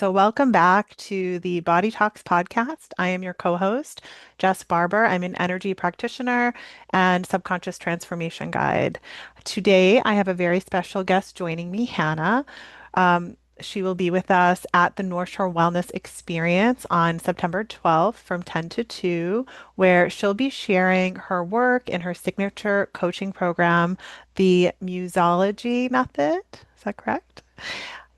So, welcome back to the Body Talks podcast. I am your co-host, Jess Barber. I'm an energy practitioner and subconscious transformation guide. Today, I have a very special guest joining me, Hannah. She will be with us at the North Shore Wellness Experience on September 12th from 10 to 2, where she'll be sharing her work in her signature coaching program, the Musology Method. Is that correct?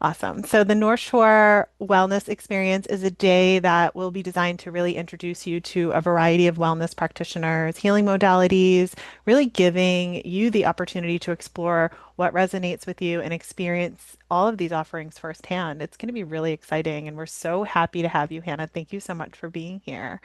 Awesome. So the North Shore Wellness Experience is a day that will be designed to really introduce you to a variety of wellness practitioners, healing modalities, really giving you the opportunity to explore what resonates with you and experience all of these offerings firsthand. It's going to be really exciting, and we're so happy to have you, Hannah. Thank you so much for being here.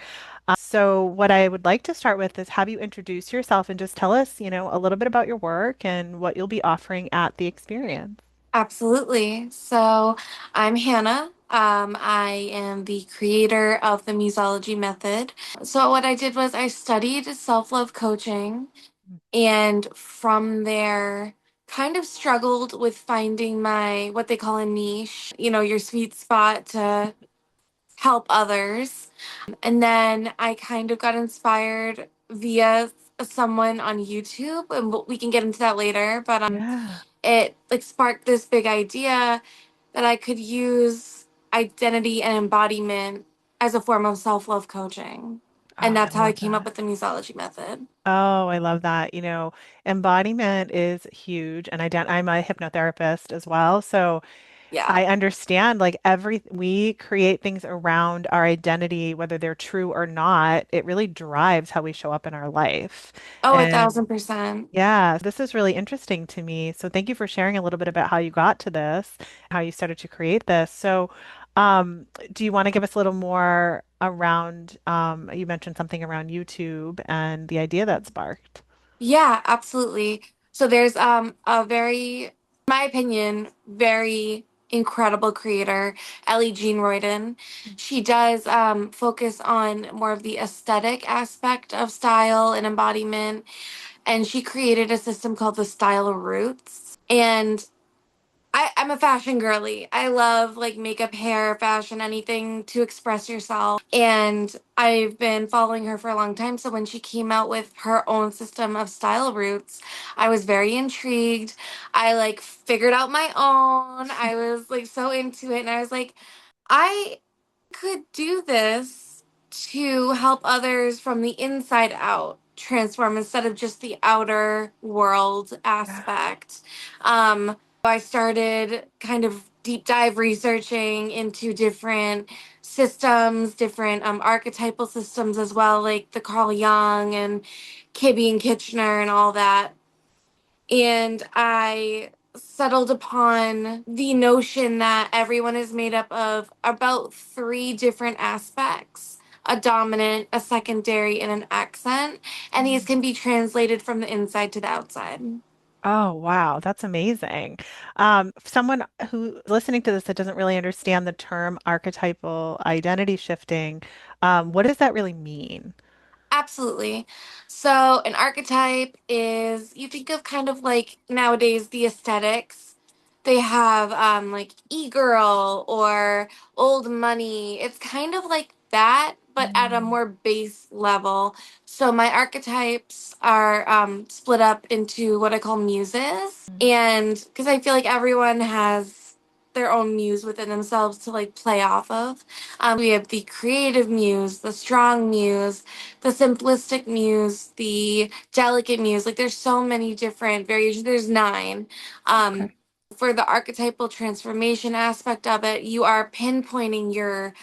So what I would like to start with is have you introduce yourself and just tell us, a little bit about your work and what you'll be offering at the experience. Absolutely. So I'm Hannah. I am the creator of the Musology Method. So what I did was I studied self-love coaching and from there kind of struggled with finding my what they call a niche, your sweet spot to help others. And then I kind of got inspired via someone on YouTube, and we can get into that later. But Yeah. it like sparked this big idea that I could use identity and embodiment as a form of self-love coaching. Oh, And I that's how I love came up that. with the Museology method. Oh, I love that. Embodiment is huge, and I'm a hypnotherapist as well. So Yeah. I understand like we create things around our identity, whether they're true or not. It really drives how we show up in our life. Oh, a And thousand percent. yeah, this is really interesting to me. So thank you for sharing a little bit about how you got to this, how you started to create this. So, do you want to give us a little more around, you mentioned something around YouTube and the idea that sparked. Yeah, absolutely. So there's a very, in my opinion, very incredible creator, Ellie Jean Royden. She does focus on more of the aesthetic aspect of style and embodiment, and she created a system called the Style Roots. And I'm a fashion girly. I love like makeup, hair, fashion, anything to express yourself. And I've been following her for a long time. So when she came out with her own system of style roots, I was very intrigued. I like figured out my own. I was like so into it. And I was like, I could do this to help others from the inside out transform instead of just the outer world Yeah. aspect. I started kind of deep dive researching into different systems, different archetypal systems as well, like the Carl Jung and Kibbe and Kitchener and all that. And I settled upon the notion that everyone is made up of about three different aspects: a dominant, a secondary, and an accent. And these Mm. can be translated from the inside to the outside. Oh, wow, that's amazing. Someone who listening to this that doesn't really understand the term archetypal identity shifting, what does that really mean? Absolutely. So, an archetype is you think of kind of like nowadays the aesthetics. They have like e-girl or old money. It's kind of like that, but at a Mm. more base level. So, my archetypes are split up into what I call muses. And because I feel like everyone has their own muse within themselves to like play off of. We have the creative muse, the strong muse, the simplistic muse, the delicate muse. Like there's so many different variations. There's nine. Um, Okay. for the archetypal transformation aspect of it, you are pinpointing your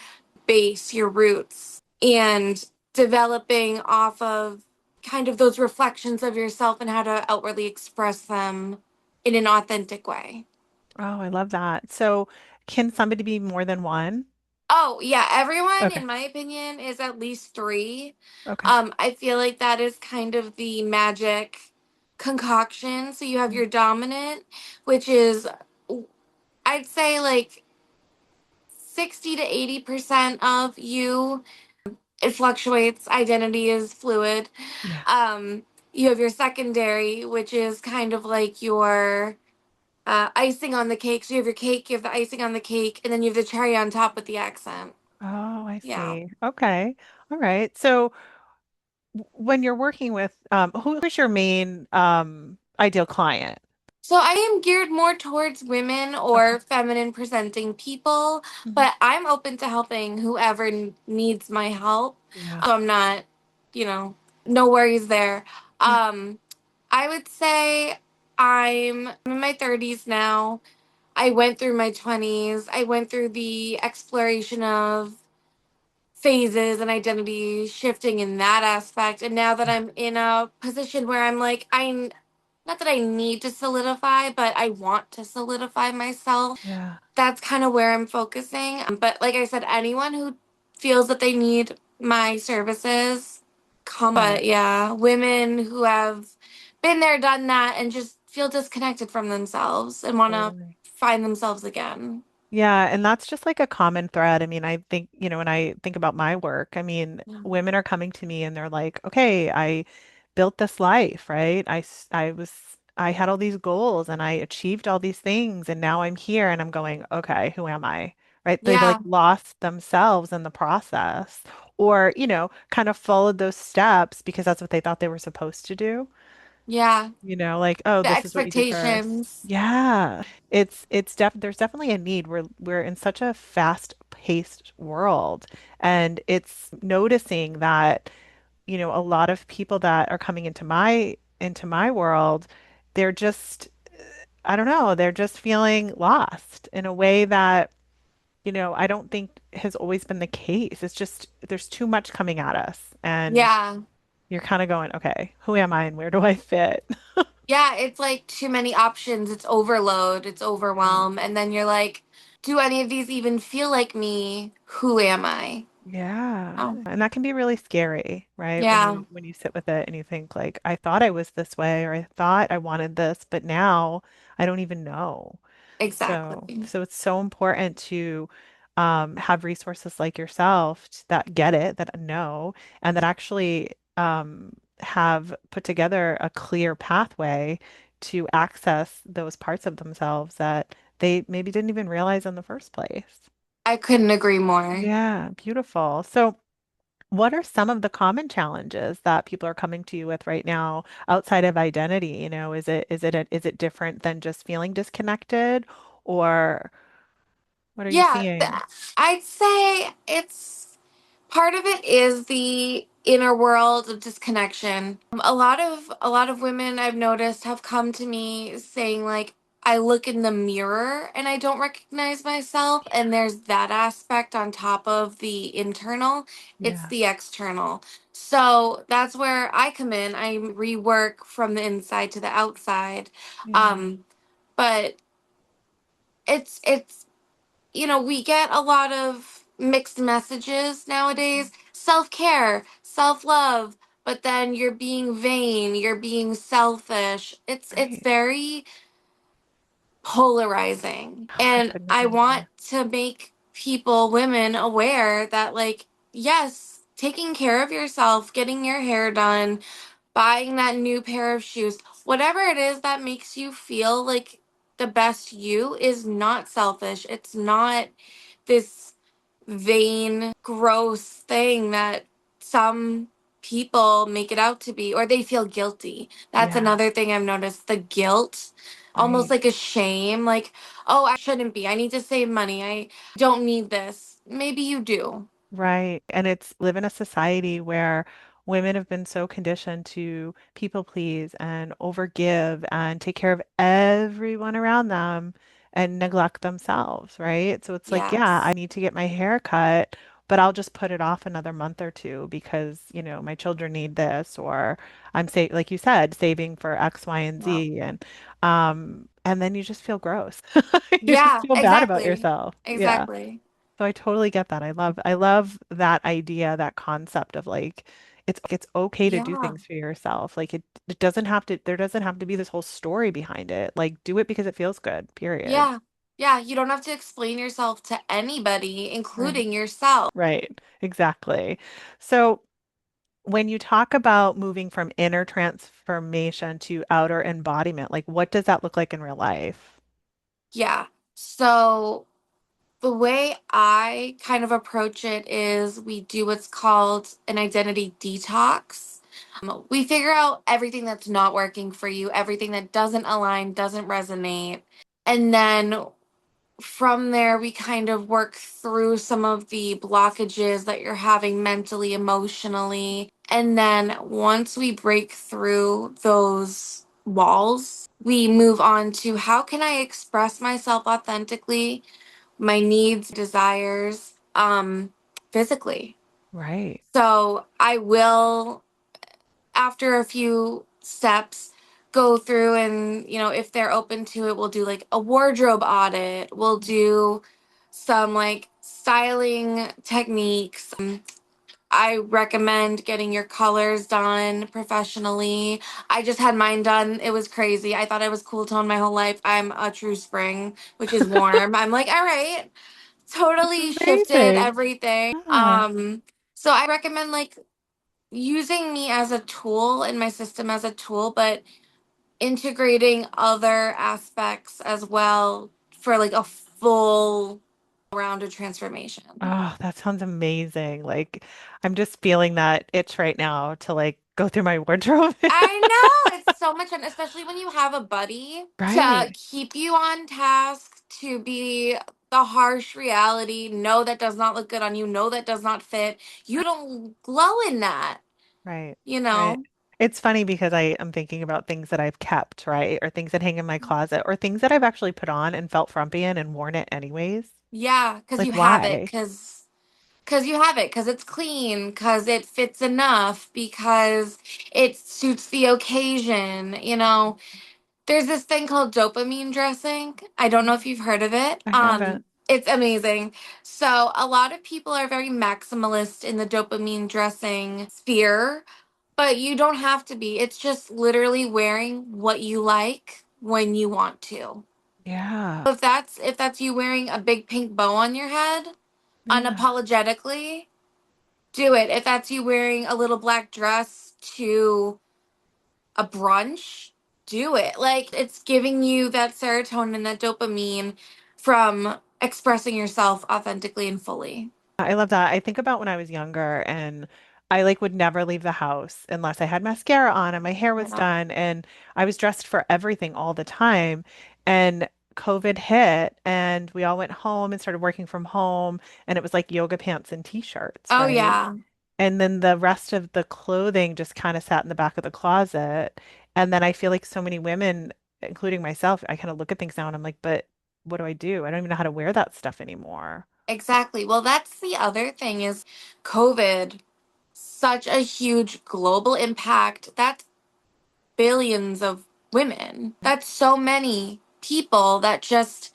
base, your roots, and developing off of kind of those reflections of yourself and how to outwardly express them in an authentic way. Oh, I love that. So, can somebody be more than one? Oh, yeah, everyone, Okay. in my opinion, is at least three. Okay. I feel like that is kind of the magic concoction. So you have Mm. your dominant, which is, I'd say, like 60 to 80% of you. It fluctuates, identity is fluid. Yeah. You have your secondary, which is kind of like your icing on the cake. So you have your cake, you have the icing on the cake, and then you have the cherry on top with the accent. Oh, I Yeah. see. Okay. All right. So when you're working with who's your main ideal client? So I am geared more towards women Okay. or feminine presenting people, Mhm. but I'm open to helping whoever needs my help. Yeah. So I'm not, you know, no worries there. Yeah. Um, I would say I'm in my 30s now. I went through my 20s. I went through the exploration of phases and identity shifting in that aspect. And now that Yeah. I'm in a position where I'm like, I not that I need to solidify, but I want to solidify myself. Yeah. That's kind of where I'm focusing. But like I said, anyone who feels that they need my services, come. Right. But yeah, women who have been there, done that, and just feel disconnected from themselves and want to Totally. find themselves again. Yeah, and that's just like a common thread. I mean, I think, when I think about my work, I mean, Yeah. women are coming to me and they're like, okay, I built this life, right? I had all these goals and I achieved all these things and now I'm here and I'm going, okay, who am I? Right? They've like Yeah. lost themselves in the process or, kind of followed those steps because that's what they thought they were supposed to do. Yeah. Like, oh, The this is what you do first. expectations. Yeah. There's definitely a need. We're in such a fast-paced world and it's noticing that, a lot of people that are coming into my world, they're just I don't know, they're just feeling lost in a way that, I don't think has always been the case. It's just there's too much coming at us and Yeah. you're kind of going, okay, who am I and where do I fit? Yeah, it's like too many options. It's overload, it's Right. overwhelm. And then you're like, do any of these even feel like me? Who am I? Yeah. Oh, And that can be really scary, right? When yeah, you sit with it and you think like, I thought I was this way or I thought I wanted this, but now I don't even know. exactly. So it's so important to have resources like yourself that get it, that know, and that actually have put together a clear pathway to access those parts of themselves that they maybe didn't even realize in the first place. I couldn't agree more. Yeah, beautiful. So, what are some of the common challenges that people are coming to you with right now outside of identity? Is it different than just feeling disconnected, or what are you Yeah, seeing? I'd say it's part of it is the inner world of disconnection. A lot of women I've noticed have come to me saying like I look in the mirror and I don't recognize myself, and there's that aspect on top of the internal. It's Yeah, the external. So that's where I come in. I rework from the inside to the outside. yeah, Um, but it's we get a lot of mixed messages mhm, nowadays. Self care, self love, but then you're being vain, you're being selfish. It's right. very polarizing. I And couldn't I agree want more. to make people, women, aware that, like, yes, taking care of yourself, getting your hair done, buying that new pair of shoes, whatever it is that makes you feel like the best you is not selfish. It's not this vain, gross thing that some people make it out to be, or they feel guilty. That's Yeah, another thing I've noticed, the guilt, almost right. like a shame, like, oh, I shouldn't be. I need to save money. I don't need this. Maybe you do. Right. And it's live in a society where women have been so conditioned to people please and overgive and take care of everyone around them and neglect themselves, right? So it's like, yeah, I Yes. need to get my hair cut, but I'll just put it off another month or two because, my children need this, or I'm say like you said, saving for X, Y, and Well, Z, and then you just feel gross. You just yeah, feel bad about exactly. yourself. Yeah. Exactly. So I totally get that. I love that idea, that concept of like it's okay to do Yeah. things for yourself. Like it doesn't have to there doesn't have to be this whole story behind it. Like do it because it feels good, period. Yeah. Yeah. You don't have to explain yourself to anybody, Right. including yourself. Right. Exactly. So when you talk about moving from inner transformation to outer embodiment, like what does that look like in real life? Yeah. So the way I kind of approach it is we do what's called an identity detox. We figure out everything that's not working for you, everything that doesn't align, doesn't resonate. And then from there, we kind of work through some of the blockages that you're having mentally, emotionally. And then once we break through those walls, we move on to how can I express myself authentically, my needs, desires, physically. Right. So I will, after a few steps, go through and, if they're open to it, we'll do like a wardrobe audit. We'll do some like styling techniques. I recommend getting your colors done professionally. I just had mine done. It was crazy. I thought I was cool tone my whole life. I'm a true spring, which is warm. I'm like, all right, That's totally shifted amazing. everything. Yeah. So I recommend like using me as a tool in my system as a tool, but integrating other aspects as well for like a full rounded transformation. Oh, that sounds amazing. Like, I'm just feeling that itch right now to like go through my wardrobe. I know it's so much fun, especially when you have a buddy to Right. keep you on task, to be the harsh reality. No, that does not look good on you. No, that does not fit. You don't glow in that, Right. you Right. know? It's funny because I am thinking about things that I've kept, right? Or things that hang in my closet, or things that I've actually put on and felt frumpy in and worn it anyways. Yeah, because you Like, have it, why? because you have it, because it's clean, because it fits enough, because it suits the occasion. There's this thing called dopamine dressing. I don't know Mhm. if you've heard of it. I haven't. It's amazing. So a lot of people are very maximalist in the dopamine dressing sphere, but you don't have to be. It's just literally wearing what you like when you want to. Yeah. If that's you wearing a big pink bow on your head, Yeah. unapologetically, do it. If that's you wearing a little black dress to a brunch, do it. Like it's giving you that serotonin, that dopamine from expressing yourself authentically and fully. I love that. I think about when I was younger and I like would never leave the house unless I had mascara on and my hair You was know? done and I was dressed for everything all the time. And COVID hit and we all went home and started working from home and it was like yoga pants and t-shirts, Oh right? yeah. And then the rest of the clothing just kind of sat in the back of the closet. And then I feel like so many women, including myself, I kind of look at things now and I'm like, but what do I do? I don't even know how to wear that stuff anymore. Exactly. Well, that's the other thing is COVID, such a huge global impact. That's billions of women. That's so many people that just,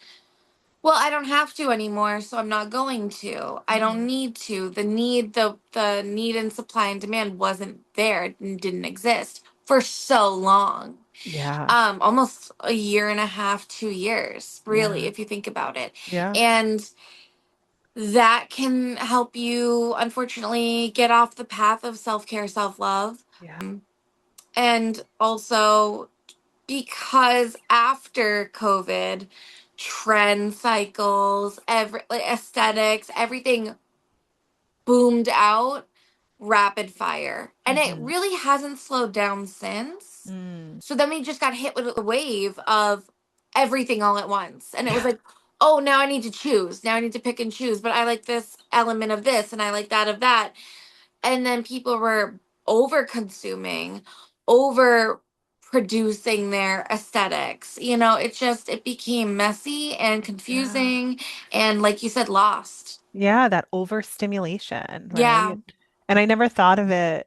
well, I don't have to anymore, so I'm not going to. I don't Mhm. need to. The need and supply and demand wasn't there. It didn't exist for so long. Yeah. Almost a year and a half, 2 years, really, Yeah. if you think about it. Yeah. And that can help you, unfortunately, get off the path of self-care, self-love. Yeah. And also because after COVID, trend cycles, like aesthetics, everything boomed out rapid fire. And it Hmm. really hasn't slowed down since. Mm. So then we just got hit with a wave of everything all at once. And it was Yeah. like, oh, now I need to choose. Now I need to pick and choose. But I like this element of this and I like that of that. And then people were over consuming, over producing their aesthetics. It became messy and Yeah. confusing and, like you said, lost. Yeah, that overstimulation, Yeah. right? And I never thought of it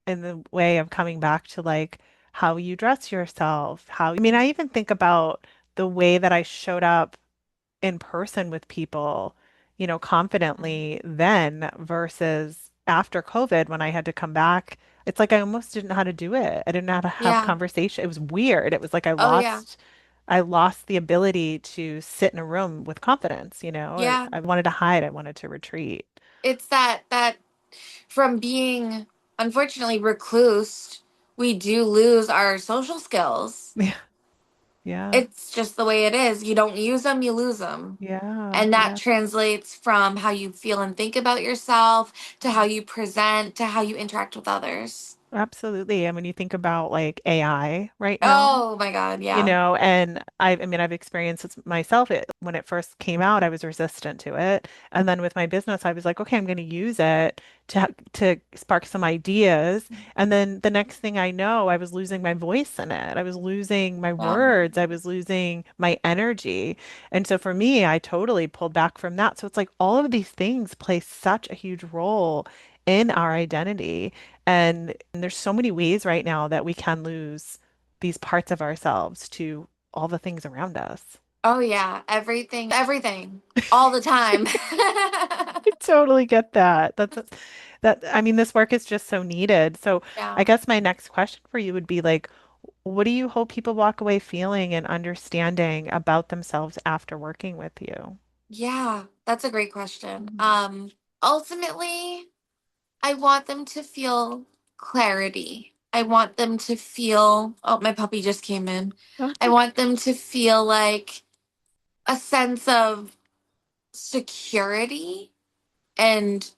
in the way of coming back to like how you dress yourself, how, I mean, I even think about the way that I showed up in person with people, confidently then versus after COVID when I had to come back. It's like I almost didn't know how to do it. I didn't know how to have Yeah. conversation. It was weird. It was like I Oh, yeah. lost I lost the ability to sit in a room with confidence, Yeah. I wanted to hide. I wanted to retreat. It's that from being, unfortunately, reclused, we do lose our social skills. Yeah. Yeah. It's just the way it is. You don't use them, you lose them. Yeah. And that Yeah. translates from how you feel and think about yourself to how you present to how you interact with others. Absolutely. And when you think about like AI right now, Oh my God, yeah. and I mean, I've experienced it myself. When it first came out, I was resistant to it. And then with my business, I was like, okay, I'm going to use it to spark some ideas. And then the next thing I know, I was losing my voice in it. I was losing my Yeah. words. I was losing my energy. And so for me, I totally pulled back from that. So it's like all of these things play such a huge role in our identity. And there's so many ways right now that we can lose these parts of ourselves to all the things around us. Oh yeah, everything, all the time. I totally get that. I mean, this work is just so needed. So I Yeah. guess my next question for you would be like, what do you hope people walk away feeling and understanding about themselves after working with you? Yeah, that's a great question. Mhm. Ultimately, I want them to feel clarity. I want them to feel, oh, my puppy just came in. That's I okay. want them to feel like a sense of security and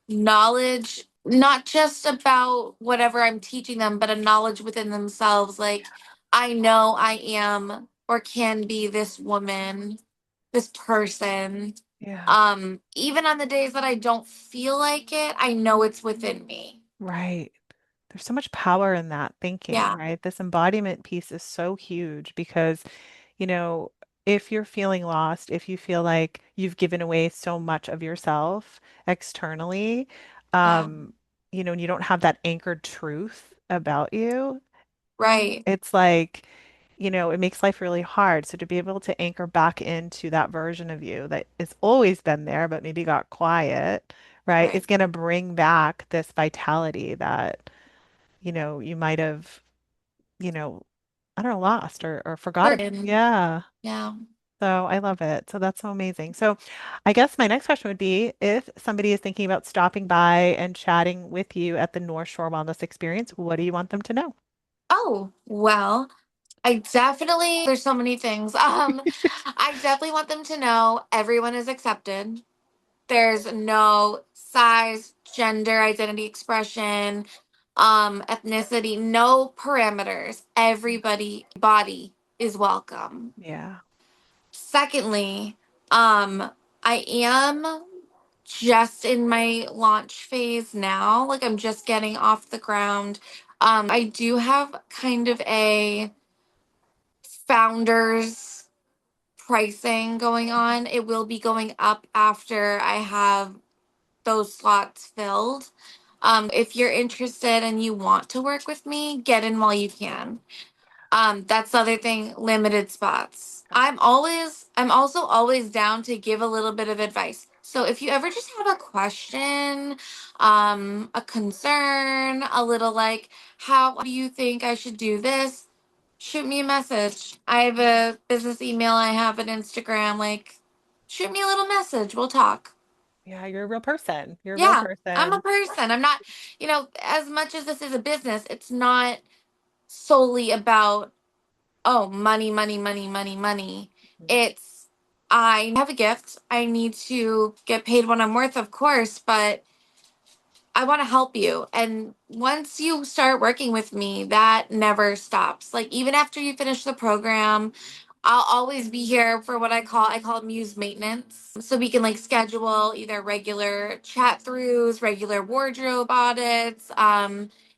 knowledge, not just about whatever I'm teaching them, but a knowledge within themselves. Like, I know I am or can be this woman, this person. Yeah, Even on the days that I don't feel like it, I know it's within me. right. There's so much power in that thinking, Yeah, right? This embodiment piece is so huge because you know, if you're feeling lost, if you feel like you've given away so much of yourself externally, yeah, um, and you don't have that anchored truth about you, right, it's like, it makes life really hard. So to be able to anchor back into that version of you that has always been there, but maybe got quiet, right, is right. going to bring back this vitality that, you might have, you know, I don't know, lost or forgot about. Certain. Yeah. Yeah. So I love it. So that's so amazing. So I guess my next question would be if somebody is thinking about stopping by and chatting with you at the North Shore Wellness Experience, what do you want them to know? Oh, well, there's so many things. I definitely want them to know everyone is accepted. There's no size, gender, identity expression, ethnicity, no parameters. Everybody body is welcome. Yeah. Secondly, I am just in my launch phase now. Like I'm just getting off the ground. I do have kind of a founders pricing going on. It will be going up after I have those slots filled. If you're interested and you want to work with me, get in while you can. That's the other thing, limited spots. I'm also always down to give a little bit of advice. So if you ever just have a question, a concern, a little like, how do you think I should do this? Shoot me a message. I have a business email, I have an Instagram, like shoot me a little message. We'll talk. Yeah, you're a real person. You're a real Yeah, I'm a person. person. I'm not, as much as this is a business, it's not solely about oh, money, money, money, money, money. Mhm. It's, I have a gift. I need to get paid what I'm worth, of course, but I want to help you. And once you start working with me, that never stops. Like even after you finish the program, I'll always be here for what I call it muse maintenance. So we can like schedule either regular chat throughs, regular wardrobe audits.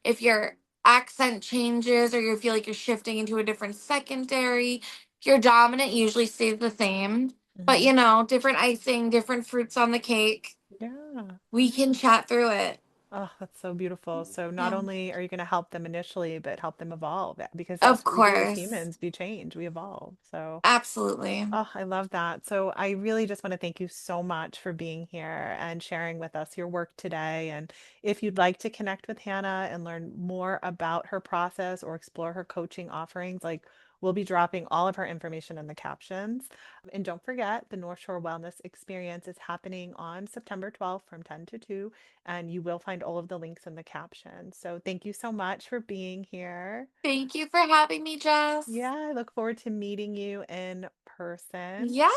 If your accent changes or you feel like you're shifting into a different secondary, your dominant usually stays the same. But Mhm. different icing, different fruits on the cake. Yeah. We can chat through it. Oh, that's so beautiful. So not Yeah. only are you going to help them initially, but help them evolve because Of that's what we do as course. humans. We change, we evolve. So Absolutely. oh, I love that. So I really just want to thank you so much for being here and sharing with us your work today. And if you'd like to connect with Hannah and learn more about her process or explore her coaching offerings, like We'll be dropping all of her information in the captions. And don't forget, the North Shore Wellness Experience is happening on September 12th from 10 to 2, and you will find all of the links in the caption. So thank you so much for being here. Thank you for having me, Jess. Yeah, I look forward to meeting you in person Yes,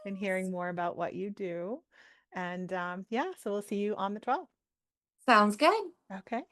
and hearing more about what you do. And yeah, so we'll see you on the 12th. sounds good. Okay.